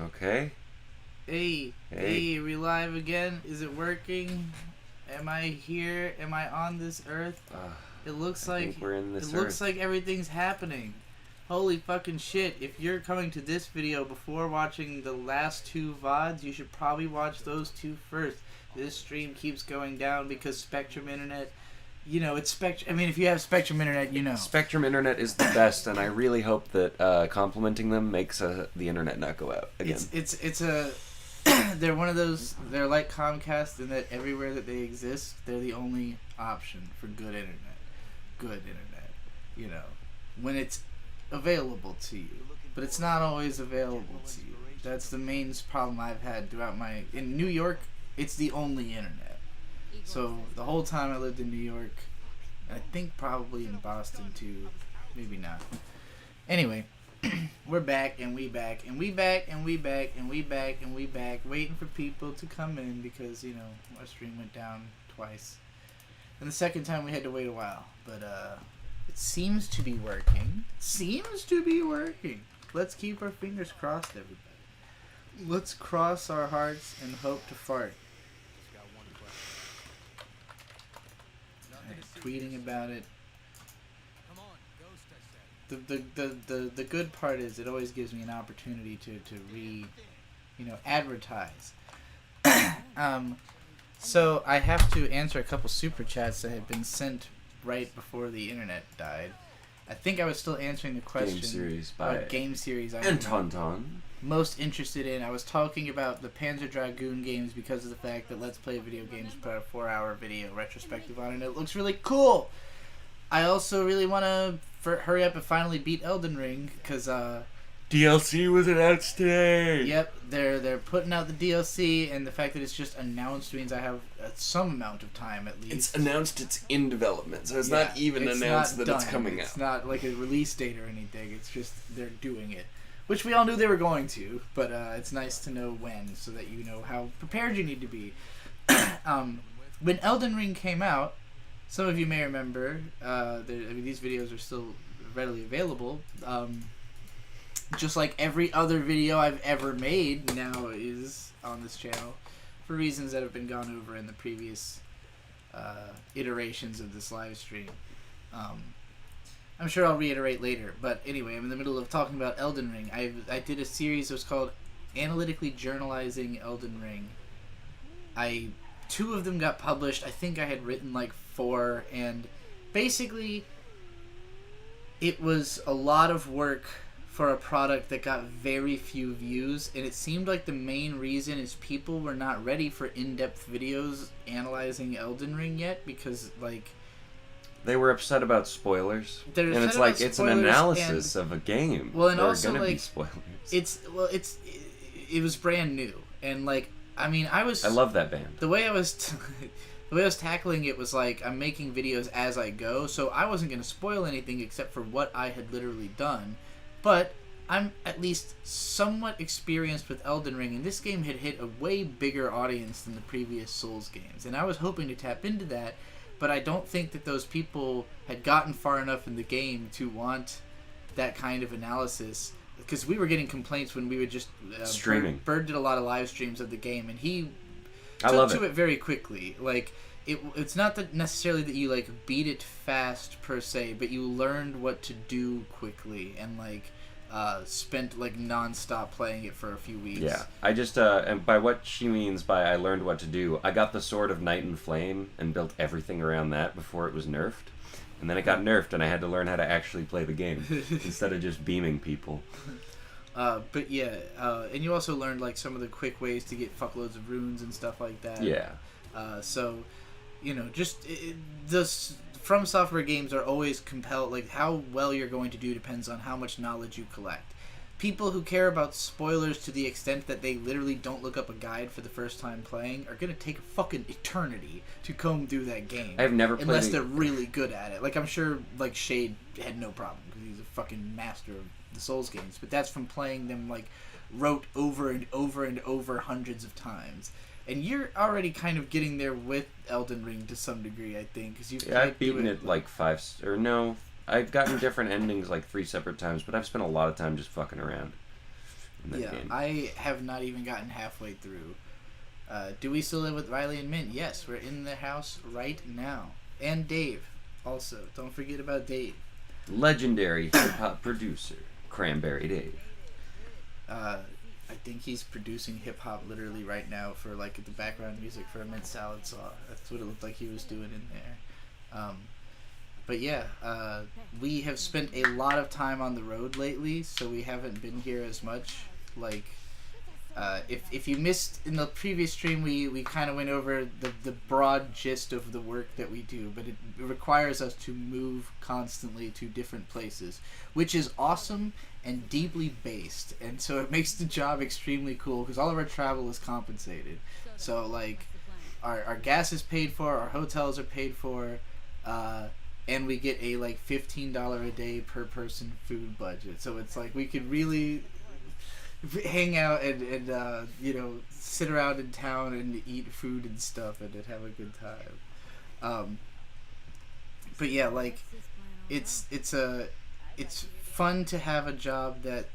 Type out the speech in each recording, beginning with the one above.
Okay. Hey, are we live again? Is it working? Am I here? Am I on this earth? Uh, It looks I think like we're in it this looks earth. like everything's happening. Holy fucking shit. If you're coming to this video before watching the last two VODs, you should probably watch those two first. This stream keeps going down because Spectrum Internet, it's Spectrum. I mean, if you have Spectrum Internet, you know. Spectrum Internet is the best, and I really hope that complimenting them makes the internet not go out again. It's a they're one of those. They're like Comcast in that everywhere that they exist, they're the only option for good internet. Good internet, when it's available to you, but it's not always available to you. That's the main problem I've had throughout my in New York. It's the only internet. So the whole time I lived in New York, and I think probably in Boston too, maybe not. Anyway, we're back and we back and we back and we back and we back and we back, waiting for people to come in because our stream went down twice, and the second time we had to wait a while. But it seems to be working. Seems to be working. Let's keep our fingers crossed, everybody. Let's cross our hearts and hope to fart. Tweeting about it. The good part is it always gives me an opportunity to advertise. So I have to answer a couple super chats that had been sent right before the internet died. I think I was still answering the question. Game series And Tauntaun. Most interested in. I was talking about the Panzer Dragoon games because of the fact that Let's Play Video Games put out a 4-hour video retrospective on it, and it looks really cool. I also really want to hurry up and finally beat Elden Ring because DLC was announced today. Yep, they're putting out the DLC, and the fact that it's just announced means I have some amount of time at least. It's announced it's in development, so it's not even announced that it's coming out. It's not like a release date or anything. It's just they're doing it, which we all knew they were going to. But it's nice to know when, so that you know how prepared you need to be. When Elden Ring came out, some of you may remember. These videos are still readily available. Just like every other video I've ever made now is on this channel, for reasons that have been gone over in the previous iterations of this live stream. I'm sure I'll reiterate later, but anyway, I'm in the middle of talking about Elden Ring. I did a series that was called Analytically Journalizing Elden Ring. Two of them got published. I think I had written like 4, and basically it was a lot of work for a product that got very few views, and it seemed like the main reason is people were not ready for in-depth videos analyzing Elden Ring yet, because they were upset about spoilers, and it's like it's an analysis of a game. Well, and there also are gonna like be spoilers. It was brand new, and I love that band. The way I was tackling it was like I'm making videos as I go, so I wasn't going to spoil anything except for what I had literally done. But I'm at least somewhat experienced with Elden Ring, and this game had hit a way bigger audience than the previous Souls games, and I was hoping to tap into that, but I don't think that those people had gotten far enough in the game to want that kind of analysis, because we were getting complaints when we would just streaming. Bird did a lot of live streams of the game, and he took it very quickly. It's not that necessarily that you beat it fast per se, but you learned what to do quickly, and spent non-stop playing it for a few weeks. Yeah, I just and by what she means by I learned what to do, I got the Sword of Night and Flame and built everything around that before it was nerfed, and then it got nerfed, and I had to learn how to actually play the game instead of just beaming people. But yeah, and you also learned some of the quick ways to get fuckloads of runes and stuff like that. Yeah. So, the From Software games are always compelled. How well you're going to do depends on how much knowledge you collect. People who care about spoilers to the extent that they literally don't look up a guide for the first time playing are going to take a fucking eternity to comb through that game. I've never played unless they're really good at it. I'm sure Shade had no problem because he's a fucking master of the Souls games, but that's from playing them wrote over and over and over hundreds of times. And you're already kind of getting there with Elden Ring to some degree, I think, because I've beaten it 5 or no, I've gotten different endings 3 separate times, but I've spent a lot of time just fucking around. in that Yeah, game. I have not even gotten halfway through. Do we still live with Riley and Mint? Yes, we're in the house right now. And Dave, also. Don't forget about Dave. Legendary hip-hop producer, Cranberry Dave. I think he's producing hip-hop literally right now for, like, the background music for a Mint Salad Saw. That's what it looked like he was doing in there. But yeah, we have spent a lot of time on the road lately, so we haven't been here as much. Like, if you missed in the previous stream, we kind of went over the broad gist of the work that we do, but it requires us to move constantly to different places, which is awesome and deeply based, and so it makes the job extremely cool because all of our travel is compensated. So like, our gas is paid for, our hotels are paid for, and we get a like $15 a day per person food budget. So it's like we could really hang out and you know, sit around in town and eat food and stuff and have a good time. But yeah, like it's fun to have a job that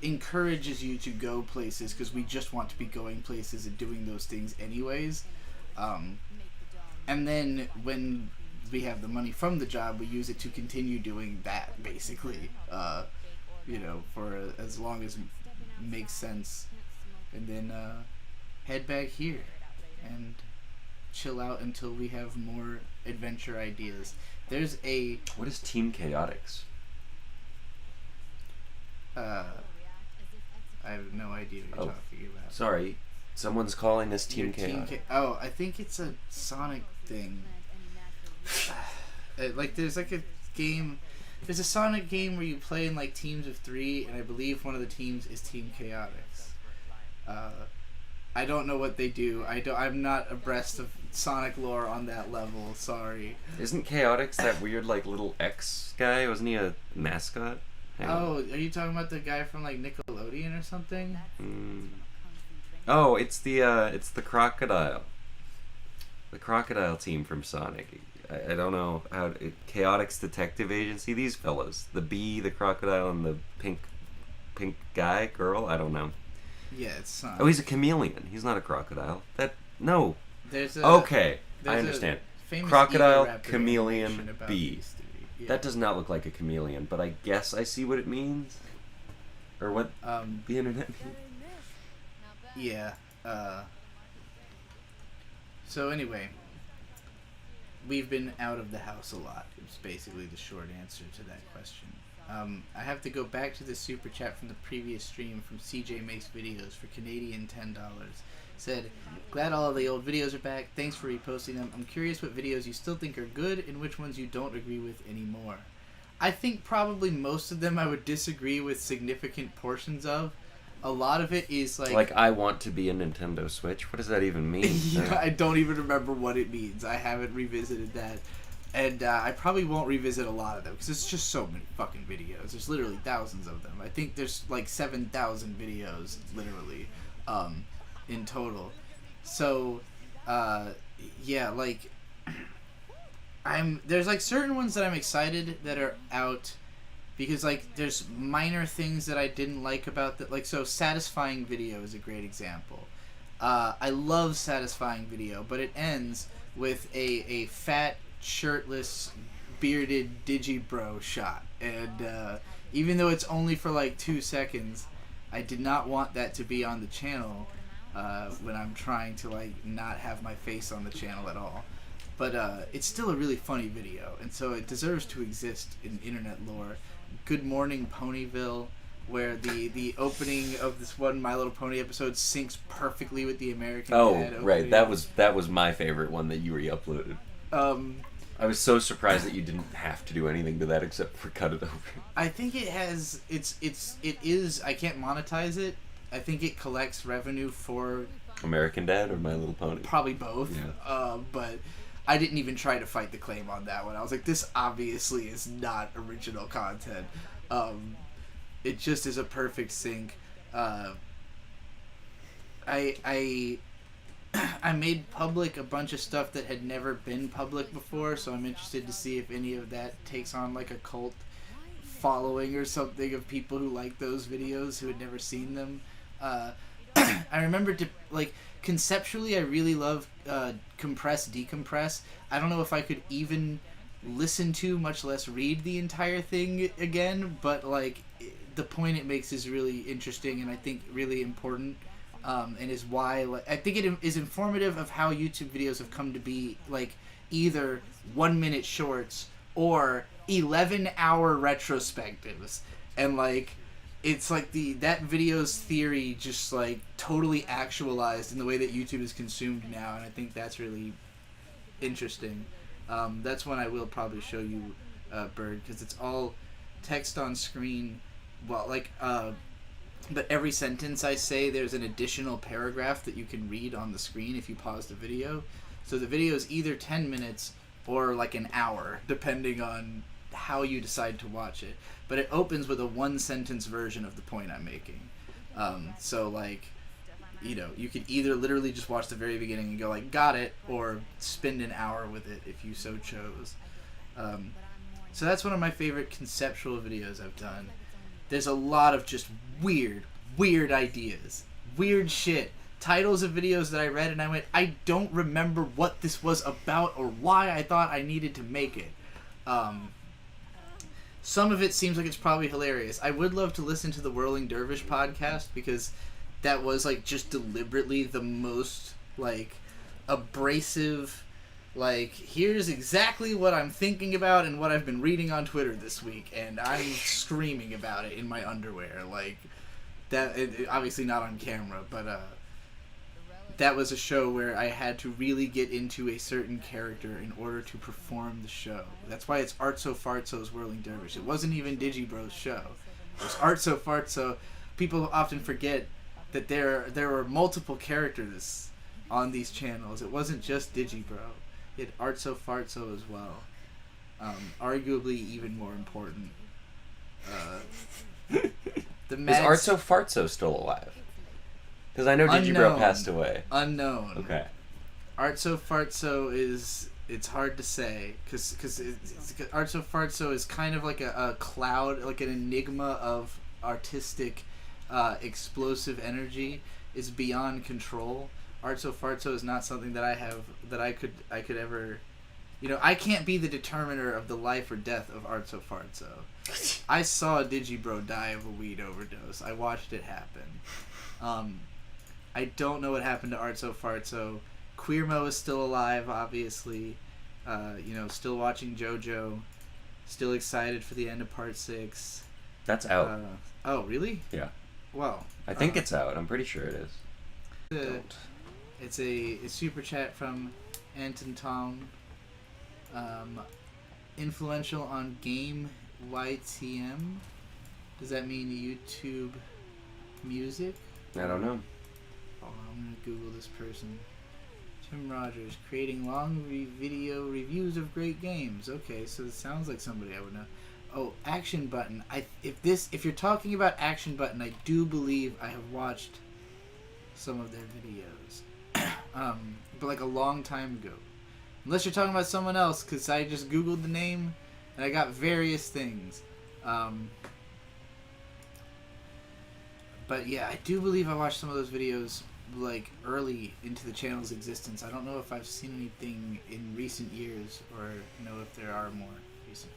encourages you to go places because we just want to be going places and doing those things anyways. And then when we have the money from the job, we use it to continue doing that basically. You know, for as long as makes sense, and then head back here and chill out until we have more adventure ideas. There's a What is Team Chaotix? I have no idea what you're talking about. Sorry, someone's calling us Team Chaotix. I think it's a Sonic thing. Like there's like a game. There's a Sonic game where you play in like teams of 3, and I believe one of the teams is Team Chaotix. I don't know what they do. I'm not abreast of Sonic lore on that level. Sorry. Isn't Chaotix that weird like little X guy? Wasn't he a mascot? Hang on. Oh, are you talking about the guy from like Nickelodeon or something? Oh, it's the crocodile. The crocodile team from Sonic. I don't know how Chaotix Detective Agency. These fellas, the bee, the crocodile, and the pink girl. I don't know. Yeah, it's Sonic. Oh, he's a chameleon. He's not a crocodile. Okay, There's I understand. famous Crocodile, Eagle Raptor chameleon, animation about bee. these three. Yeah. That does not look like a chameleon, but I guess I see what it means, or what the internet means. Yeah. So anyway, we've been out of the house a lot. It's basically the short answer to that question. I have to go back to the super chat from the previous stream from CJ Makes Videos for Canadian $10. Said, glad all of the old videos are back. Thanks for reposting them. I'm curious what videos you still think are good and which ones you don't agree with anymore. I think probably most of them I would disagree with significant portions of. A lot of it is like I want to be a Nintendo Switch. What does that even mean? yeah, I don't even remember what it means. I haven't revisited that. And I probably won't revisit a lot of them because it's just so many fucking videos. There's literally thousands of them. I think there's like 7,000 videos, literally, in total. So, yeah, like, there's like certain ones that I'm excited that are out because like there's minor things that I didn't like about that. Like, so Satisfying Video is a great example. I love Satisfying Video, but it ends with a fat, shirtless, bearded Digibro shot, and even though it's only for like 2 seconds, I did not want that to be on the channel when I'm trying to like not have my face on the channel at all. But it's still a really funny video, and so it deserves to exist in internet lore. Good Morning Ponyville, where the opening of this one My Little Pony episode syncs perfectly with the American Dad opening. Right, that was my favorite one that you re-uploaded. I was so surprised that you didn't have to do anything to that except for cut it over. I think it has it is I can't monetize it. I think it collects revenue for American Dad or My Little Pony? probably both. Yeah. But I didn't even try to fight the claim on that one. I was like, this obviously is not original content. It just is a perfect sync. I made public a bunch of stuff that had never been public before, so I'm interested to see if any of that takes on like a cult following or something of people who like those videos who had never seen them. I remember conceptually I really love compress decompress. I don't know if I could even listen to, much less read the entire thing again, but like the point it makes is really interesting and I think really important, and is why I think it is informative of how YouTube videos have come to be, like either 1 minute shorts or 11-hour retrospectives, and like it's like that video's theory just like totally actualized in the way that YouTube is consumed now, and I think that's really interesting. That's one I will probably show you, Bird, because it's all text on screen. Well, but every sentence I say, there's an additional paragraph that you can read on the screen if you pause the video. So the video is either 10 minutes or like an hour, depending on how you decide to watch it. But it opens with a 1-sentence version of the point I'm making. So like, you know, you could either literally just watch the very beginning and go like, got it, or spend an hour with it if you so chose. So that's one of my favorite conceptual videos I've done. There's a lot of just weird ideas, weird shit, titles of videos that I read and I went, I don't remember what this was about or why I thought I needed to make it. Some of it seems like it's probably hilarious. I would love to listen to the Whirling Dervish podcast, because that was like just deliberately the most like abrasive, like here's exactly what I'm thinking about and what I've been reading on Twitter this week, and I'm screaming about it in my underwear, like that. Obviously not on camera, but that was a show where I had to really get into a certain character in order to perform the show. That's why it's Artso Fartso's Whirling Dervish. It wasn't even Digibro's show. It was Artso Fartso. People often forget that there were multiple characters on these channels. It wasn't just Digibro. It had Artso Fartso as well. Arguably even more important. Is Artso Fartso still alive? Because I know Digibro passed away. Unknown. Okay. Artso Fartso is... It's hard to say, because Artso Fartso is kind of like a cloud, like an enigma of artistic, explosive energy. Is beyond control. Artso Fartso is not something that I could ever... You know, I can't be the determiner of the life or death of Artso Fartso. I saw Digibro die of a weed overdose. I watched it happen. I don't know what happened to Artso Fartso. Queermo is still alive, obviously. You know, still watching JoJo. Still excited for the end of Part 6. That's out. Oh, really? Yeah. Well, I think it's out. I'm pretty sure it is. It's a super chat from Anton Tong. Influential on Game YTM. Does that mean YouTube Music? I don't know. Oh, I'm gonna Google this person. Tim Rogers, creating long video reviews of great games. Okay, so it sounds like somebody I would know. Oh, Action Button. If you're talking about Action Button, I do believe I have watched some of their videos, but like a long time ago. Unless you're talking about someone else, because I just Googled the name and I got various things. But yeah, I do believe I watched some of those videos like early into the channel's existence. I don't know if I've seen anything in recent years or know if there are more recent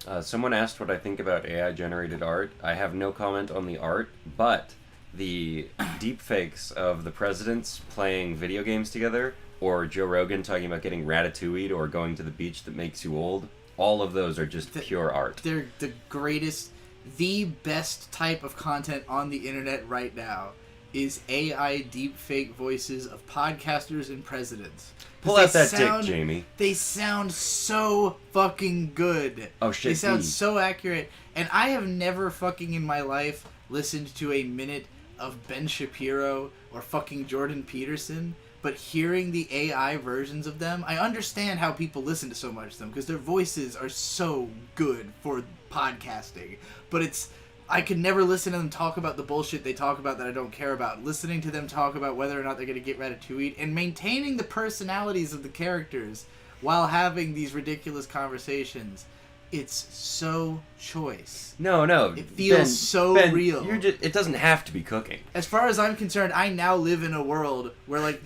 ones. Someone asked what I think about AI-generated art. I have no comment on the art, but the deepfakes of the presidents playing video games together, or Joe Rogan talking about getting ratatouille'd or going to the beach that makes you old, all of those are just pure art. They're the greatest, the best type of content on the internet right now is AI deepfake voices of podcasters and presidents. Pull out that dick, Jamie. They sound so fucking good. Oh shit. They sound so accurate. And I have never fucking in my life listened to a minute of Ben Shapiro or fucking Jordan Peterson, but hearing the AI versions of them, I understand how people listen to so much of them, because their voices are so good for podcasting. But I could never listen to them talk about the bullshit they talk about that I don't care about. Listening to them talk about whether or not they're going to get ratatouille and maintaining the personalities of the characters while having these ridiculous conversations. it's so choice. No. It feels so real. It doesn't have to be cooking. As far as I'm concerned, I now live in a world where like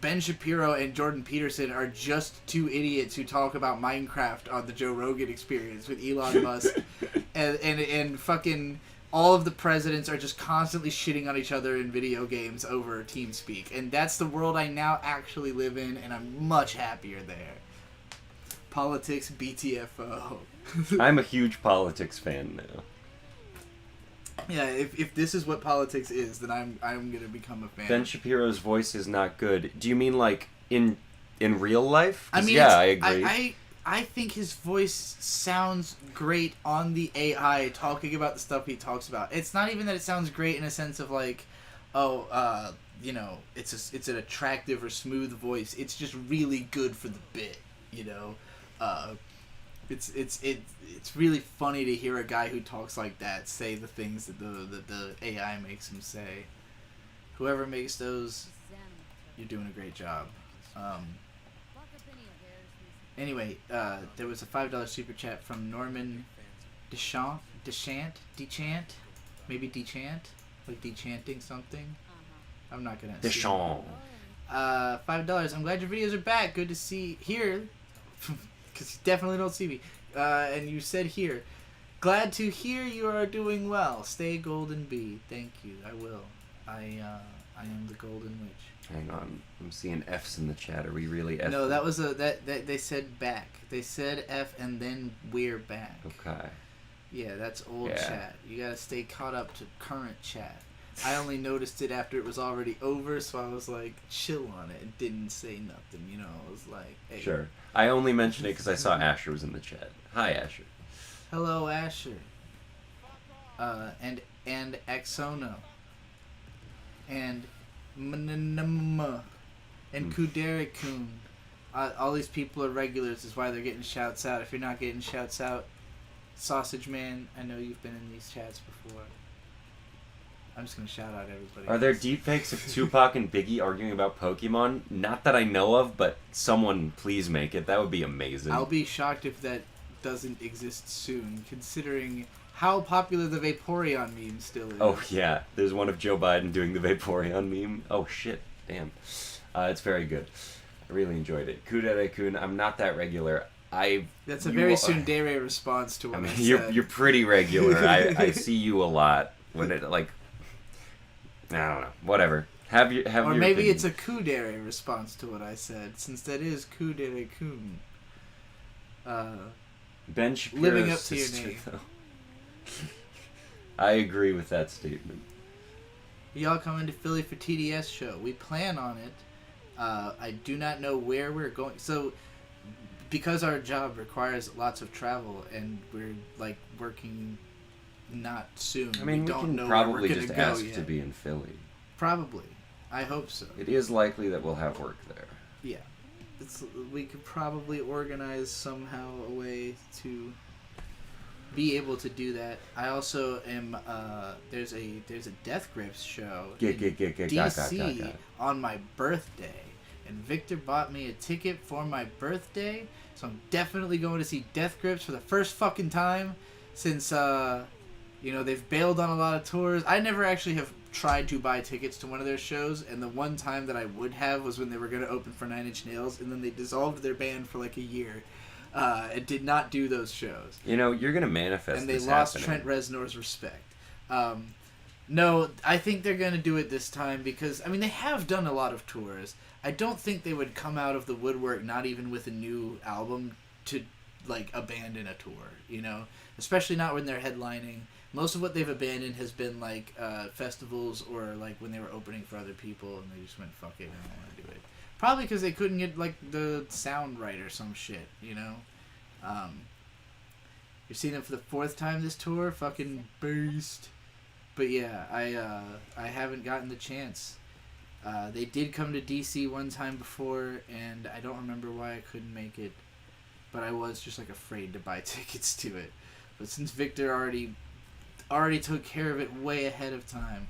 Ben Shapiro and Jordan Peterson are just two idiots who talk about Minecraft on the Joe Rogan Experience with Elon Musk, and fucking all of the presidents are just constantly shitting on each other in video games over TeamSpeak, and that's the world I now actually live in, and I'm much happier there. Politics BTFO. I'm a huge politics fan now. Yeah, if this is what politics is, then I'm gonna become a fan. Ben Shapiro's voice is not good. Do you mean like in real life? I mean, yeah, I agree. I think his voice sounds great on the AI talking about the stuff he talks about. It's not even that it sounds great in a sense of like, it's an attractive or smooth voice. It's just really good for the bit, you know. It's really funny to hear a guy who talks like that say the things that the AI makes him say. Whoever makes those, you're doing a great job. Anyway, there was a $5 super chat from Norman Deschant, maybe Dechant, like dechanting something. I'm not gonna. Deschant. $5. I'm glad your videos are back. Good to see here, because you definitely don't see me. And you said here, glad to hear you are doing well. Stay golden bee. Thank you. I will. I am the golden witch. Hang on, I'm seeing F's in the chat. Are we really F? No, that was that they said back. They said F and then we're back. Okay. Yeah, that's old chat. You gotta stay caught up to current chat. I only noticed it after it was already over, so I was like, chill on it and didn't say nothing. You know, I was like, hey. Sure. I only mentioned it because I saw Asher was in the chat. Hi, Asher. Hello, Asher. And Axono. And and Kudere-kun. All these people are regulars, is why they're getting shouts out. If you're not getting shouts out, Sausage Man, I know you've been in these chats before. I'm just gonna shout out everybody. Are there deepfakes of Tupac and Biggie arguing about Pokemon? Not that I know of, but someone please make it. That would be amazing. I'll be shocked if that doesn't exist soon, considering how popular the Vaporeon meme still is. Oh, yeah. There's one of Joe Biden doing the Vaporeon meme. Oh, shit. Damn. It's very good. I really enjoyed it. Kudere-kun, I'm not that regular. That's a very tsundere response to what I said. You're pretty regular. I see you a lot. When it, like... I don't know. Whatever. Or maybe opinion. it's a kudere response to what I said, since that is Kudere-kun. Ben Shapiro's living up to your sister, name. Though. I agree with that statement. Y'all coming to Philly for TDS show? We plan on it. I do not know where we're going. So, because our job requires lots of travel, and we're like working not soon. I mean, we don't can know probably where we're just gonna go ask yet. to be in Philly. Probably. I hope so. It is likely that we'll have work there. Yeah. We could probably organize somehow a way to be able to do that. I also am. There's a Death Grips show in DC on my birthday, and Victor bought me a ticket for my birthday, so I'm definitely going to see Death Grips for the first fucking time since they've bailed on a lot of tours. I never actually have tried to buy tickets to one of their shows, and the one time that I would have was when they were going to open for Nine Inch Nails, and then they dissolved their band for like a year. It did not do those shows. You know, you're going to manifest and they this lost happening. Trent Reznor's respect. No, I think they're going to do it this time because, I mean, they have done a lot of tours. I don't think they would come out of the woodwork, not even with a new album, to, like, abandon a tour, you know? Especially not when they're headlining. Most of what they've abandoned has been, like, festivals or, like, when they were opening for other people and they just went, fuck it, I don't want to do it. Probably because they couldn't get, like, the sound right or some shit, you know? You've seen it for the fourth time this tour? Fucking beast. But yeah, I haven't gotten the chance. They did come to DC one time before, and I don't remember why I couldn't make it. But I was just, like, afraid to buy tickets to it. But since Victor already took care of it way ahead of time,